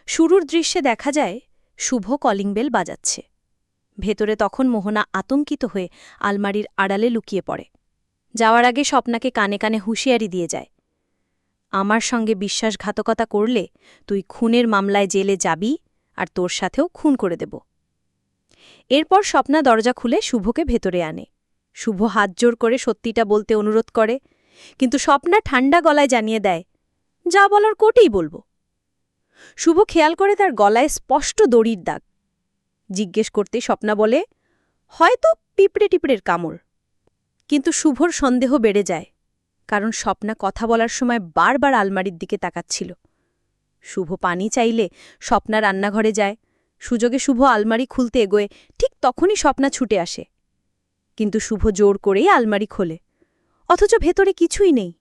শুরুর দৃশ্যে দেখা যায় শুভ কলিং বেল বাজাচ্ছে। ভেতরে তখন মোহনা আতঙ্কিত হয়ে আলমারির আড়ালে লুকিয়ে পড়ে। যাওয়ার আগে স্বপ্নাকে কানে কানে হুঁশিয়ারি দিয়ে যায়, আমার সঙ্গে বিশ্বাসঘাতকতা করলে তুই খুনের মামলায় জেলে যাবি, আর তোর সাথেও খুন করে দেব। এরপর স্বপ্না দরজা খুলে শুভকে ভেতরে আনে। শুভ হাত জোর করে সত্যিটা বলতে অনুরোধ করে, কিন্তু স্বপ্না ঠান্ডা গলায় জানিয়ে দেয়, যা বলার কোটেই বলবো। শুভ খেয়াল করে তার গলায় স্পষ্ট দড়ির দাগ। জিজ্ঞেস করতে স্বপ্না বলে, হয়তো পিঁপড়ে টিপড়ের কামড়। কিন্তু শুভর সন্দেহ বেড়ে যায়, কারণ স্বপ্না কথা বলার সময় বারবার আলমারির দিকে তাকাচ্ছিল। শুভ পানি চাইলে স্বপ্না রান্নাঘরে যায়। সুযোগে শুভ আলমারি খুলতে এগোয়, ঠিক তখনই স্বপ্না ছুটে আসে। কিন্তু শুভ জোর করেই আলমারি খোলে, অথচ ভেতরে কিছুই নেই।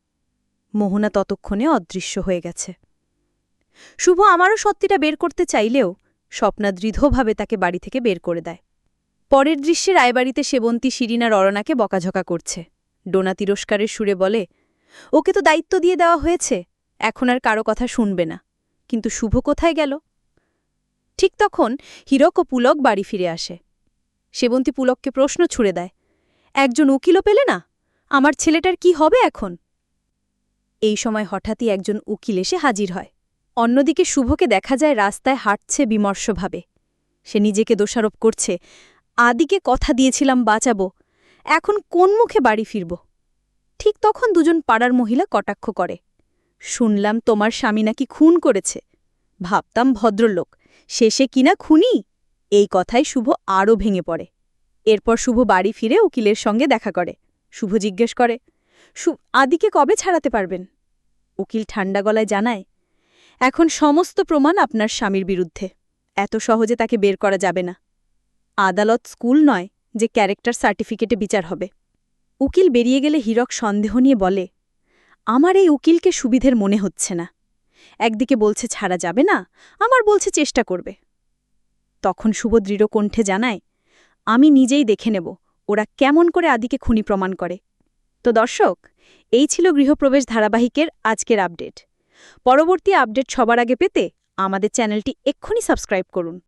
মোহনা ততক্ষণে অদৃশ্য হয়ে গেছে। শুভ আমারও সত্যিটা বের করতে চাইলেও স্বপ্না দৃঢ়ভাবে তাকে বাড়ি থেকে বের করে দেয়। পরের দৃশ্যে রায়বাড়িতে সেবন্তী শিরিনা ররনাকে বকাঝকা করছে। ডোনা তিরস্কারের সুরে বলে, ওকে তো দায়িত্ব দিয়ে দেওয়া হয়েছে, এখন আর কারো কথা শুনবে না। কিন্তু শুভ কোথায় গেল? ঠিক তখন হীরক ও পুলক বাড়ি ফিরে আসে। সেবন্তী পুলককে প্রশ্ন ছুড়ে দেয়, একজন উকিলও পেলে না? আমার ছেলেটার কি হবে এখন? এই সময় হঠাৎই একজন উকিল এসে হাজির হয়। অন্যদিকে শুভকে দেখা যায় রাস্তায় হাঁটছে বিমর্ষভাবে। সে নিজেকে দোষারোপ করছে, আদিকে কথা দিয়েছিলাম বাঁচাবো, এখন কোন মুখে বাড়ি ফিরব? ঠিক তখন দুজন পাড়ার মহিলা কটাক্ষ করে, শুনলাম তোমার স্বামী নাকি খুন করেছে। ভাবতাম ভদ্রলোক, শেষে কিনা খুনি। এই কথায় শুভ আরও ভেঙে পড়ে। এরপর শুভ বাড়ি ফিরে উকিলের সঙ্গে দেখা করে। শুভ জিজ্ঞেস করে, আদিকে কবে ছাড়াতে পারবেন? উকিল ঠান্ডা গলায় জানায়, এখন সমস্ত প্রমাণ আপনার স্বামীর বিরুদ্ধে, এত সহজে তাকে বের করা যাবে না। আদালত স্কুল নয় যে ক্যারেক্টার সার্টিফিকেটে বিচার হবে। উকিল বেরিয়ে গেলে হীরক সন্দেহ নিয়ে বলে, আমার এই উকিলকে সুবিধের মনে হচ্ছে না। একদিকে বলছে ছাড়া যাবে না, আমার বলছে চেষ্টা করবে। তখন শুভ দৃঢ় কণ্ঠে জানায়, আমি নিজেই দেখে নেব ওরা কেমন করে আদিকে খুনি প্রমাণ করে। তো দর্শক, এই ছিল গৃহপ্রবেশ ধারাবাহিকের আজকের আপডেট। পরবর্তী আপডেট সবার আগে পেতে আমাদের চ্যানেলটি এক্ষুনি সাবস্ক্রাইব করুন।